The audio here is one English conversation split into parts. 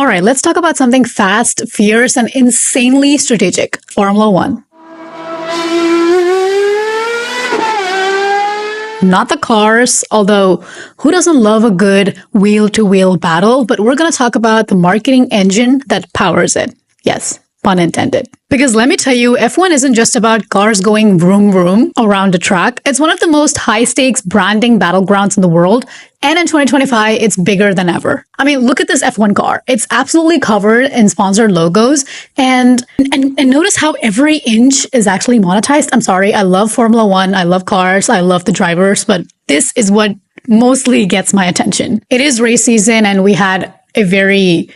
All right, let's talk about something fast, fierce, and insanely strategic. Formula One. Not the cars, although who doesn't love a good wheel-to-wheel battle? But we're going to talk about the marketing engine that powers it. Yes, pun intended. Because let me tell you, F1 isn't just about cars going vroom vroom around a track. It's one of the most high-stakes branding battlegrounds in the world. And in 2025, it's bigger than ever. I mean, look at this F1 car. It's absolutely covered in sponsored logos. And notice how every inch is actually monetized. I'm sorry, I love Formula One. I love cars. I love the drivers. But this is what mostly gets my attention. It is race season, and we had a very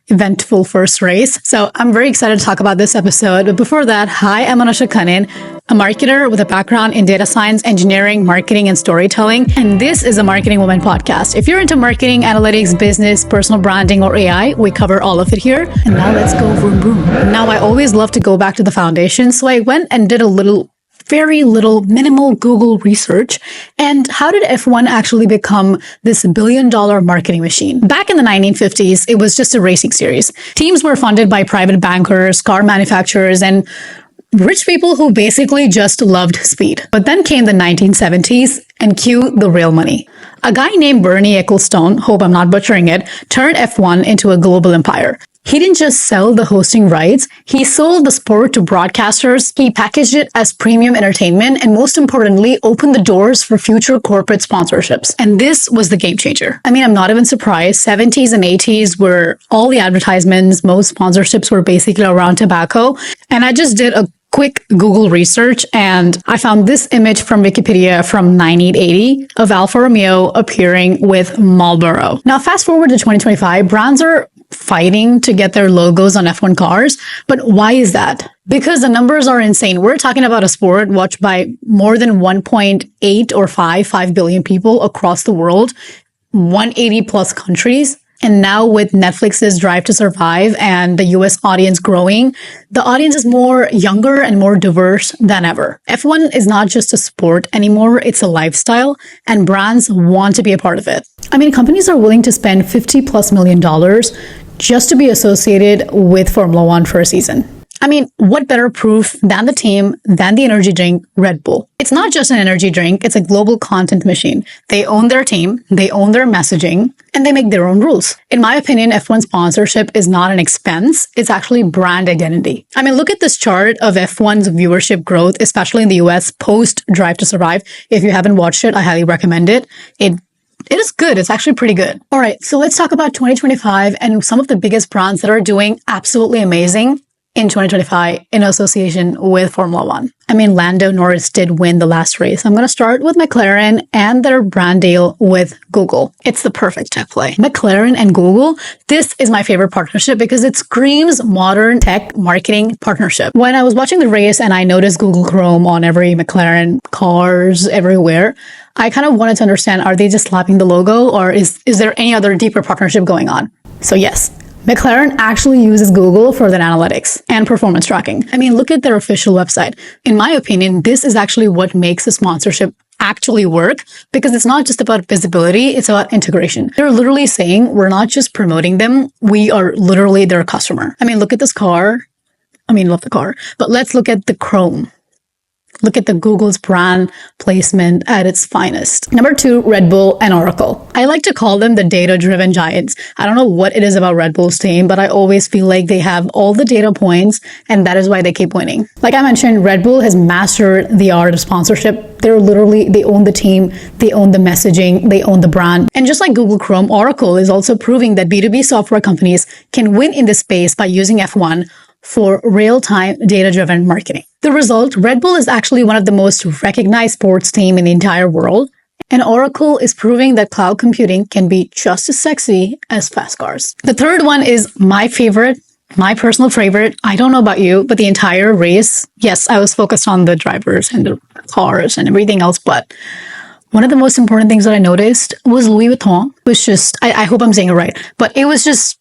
eventful first race. So I'm very excited to talk about this episode. But before that, hi, I'm Anusha Kannan, a marketer with a background in data science, engineering, marketing, and storytelling. And this is a Marketing Woman podcast. If you're into marketing, analytics, business, personal branding, or AI, we cover all of it here. And now let's go vroom vroom. Now, I always love to go back to the foundation. So I went and did very little minimal Google research. And how did F1 actually become this billion-dollar marketing machine? Back in the 1950s, it was just a racing series. Teams were funded by private bankers, car manufacturers, and rich people who basically just loved speed. But then came the 1970s, and cue the real money. A guy named Bernie Ecclestone, hope I'm not butchering it, turned F1 into a global empire. He didn't just sell the hosting rights, he sold the sport to broadcasters, he packaged it as premium entertainment, and most importantly, opened the doors for future corporate sponsorships. And this was the game changer. I mean, I'm not even surprised. 70s and 80s were all the advertisements, most sponsorships were basically around tobacco. And I just did a quick Google research, and I found this image from Wikipedia from 1980 of Alfa Romeo appearing with Marlboro. Now, fast forward to 2025, brands are fighting to get their logos on F1 cars. But why is that? Because the numbers are insane. We're talking about a sport watched by more than 1.8 or 5 billion people across the world, 180 plus countries. And now with Netflix's Drive to Survive and the US audience growing, the audience is more younger and more diverse than ever. F1 is not just a sport anymore, it's a lifestyle, and brands want to be a part of it. I mean, companies are willing to spend $50+ million just to be associated with Formula One for a season. I mean, what better proof than the team, than the energy drink, Red Bull? It's not just an energy drink, it's a global content machine. They own their team, they own their messaging, and they make their own rules. In my opinion, F1 sponsorship is not an expense, it's actually brand identity. I mean, look at this chart of F1's viewership growth, especially in the US post Drive to Survive. If you haven't watched it, I highly recommend it. It is good. It's actually pretty good. All right, so let's talk about 2025 and some of the biggest brands that are doing absolutely amazing in 2025 in association with Formula One. I mean, Lando Norris did win the last race. I'm going to start with McLaren and their brand deal with Google. It's the perfect tech play. McLaren and Google, this is my favorite partnership because it screams modern tech marketing partnership. When I was watching the race and I noticed Google Chrome on every McLaren cars everywhere, I kind of wanted to understand, are they just slapping the logo, or is there any other deeper partnership going on? So yes, McLaren actually uses Google for their analytics and performance tracking. I mean, look at their official website. In my opinion, this is actually what makes a sponsorship actually work, because it's not just about visibility, it's about integration. They're literally saying, we're not just promoting them, we are literally their customer. I mean, look at this car. I mean, love the car. But let's look at the Chrome. Look at the Google's brand placement at its finest. Number 2, Red Bull and Oracle. I like to call them the data-driven giants. I don't know what it is about Red Bull's team, but I always feel like they have all the data points, and that is why they keep winning. Like I mentioned, Red Bull has mastered the art of sponsorship. They own the team, they own the messaging, they own the brand. And just like Google Chrome, Oracle is also proving that B2B software companies can win in this space by using F1 for real-time data-driven marketing. The result, Red Bull is actually one of the most recognized sports teams in the entire world, and Oracle is proving that cloud computing can be just as sexy as fast cars. The third one is my favorite, my personal favorite. I don't know about you, but the entire race, yes, I was focused on the drivers and the cars and everything else, but one of the most important things that I noticed was Louis Vuitton. It was just, I hope I'm saying it right, but it was just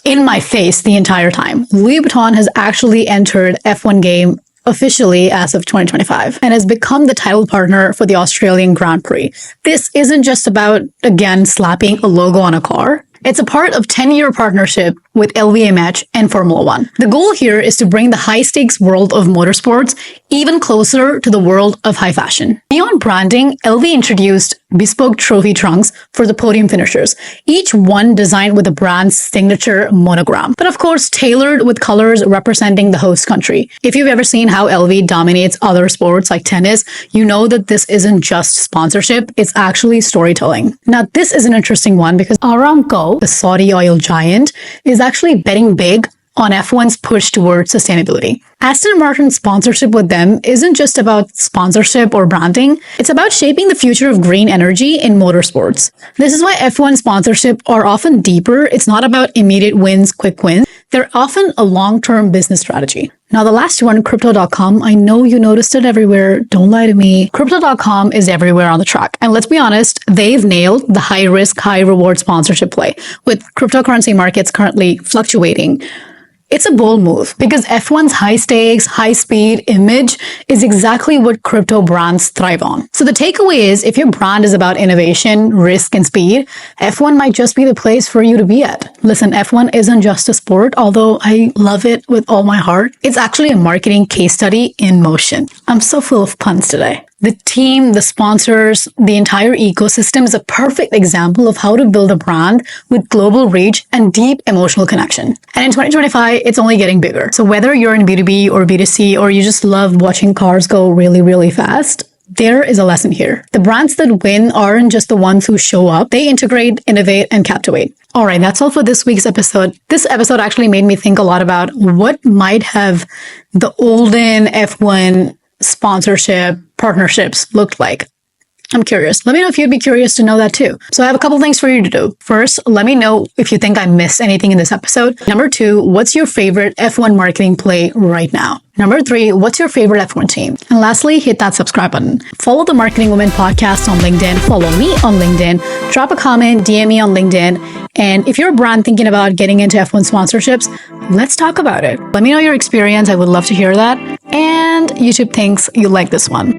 in my face the entire time. Louis Vuitton has actually entered F1 game officially as of 2025 and has become the title partner for the Australian Grand Prix. This isn't just about, again, slapping a logo on a car. It's a part of 10-year partnership with LVMH and Formula One. The goal here is to bring the high-stakes world of motorsports even closer to the world of high fashion. Beyond branding, LV introduced bespoke trophy trunks for the podium finishers, each one designed with the brand's signature monogram, but of course tailored with colors representing the host country. If you've ever seen how LV dominates other sports like tennis, you know that this isn't just sponsorship, it's actually storytelling. Now, this is an interesting one because Aramco, the Saudi oil giant, is actually betting big on F1's push towards sustainability. Aston Martin's sponsorship with them isn't just about sponsorship or branding, it's about shaping the future of green energy in motorsports. This is why F1 sponsorship are often deeper. It's not about immediate wins, quick wins. They're often a long-term business strategy. Now, the last one, Crypto.com, I know you noticed it everywhere. Don't lie to me. Crypto.com is everywhere on the track. And let's be honest, they've nailed the high-risk, high-reward sponsorship play, with cryptocurrency markets currently fluctuating. It's a bold move because F1's high stakes, high speed image is exactly what crypto brands thrive on. So the takeaway is, if your brand is about innovation, risk, and speed, F1 might just be the place for you to be at. Listen, F1 isn't just a sport, although I love it with all my heart. It's actually a marketing case study in motion. I'm so full of puns today. The team, the sponsors, the entire ecosystem is a perfect example of how to build a brand with global reach and deep emotional connection. And in 2025, it's only getting bigger. So whether you're in B2B or B2C, or you just love watching cars go really, really fast, there is a lesson here. The brands that win aren't just the ones who show up. They integrate, innovate, and captivate. All right, that's all for this week's episode. This episode actually made me think a lot about what might have the olden F1 sponsorship partnerships looked like. I'm curious. Let me know if you'd be curious to know that too. So I have a couple things for you to do. First, let me know if you think I missed anything in this episode. Number 2, what's your favorite F1 marketing play right now? Number 3, what's your favorite F1 team? And lastly, hit that subscribe button. Follow the Marketing Women podcast on LinkedIn. Follow me on LinkedIn. Drop a comment, DM me on LinkedIn. And if you're a brand thinking about getting into F1 sponsorships, let's talk about it. Let me know your experience. I would love to hear that. And YouTube thinks you like this one.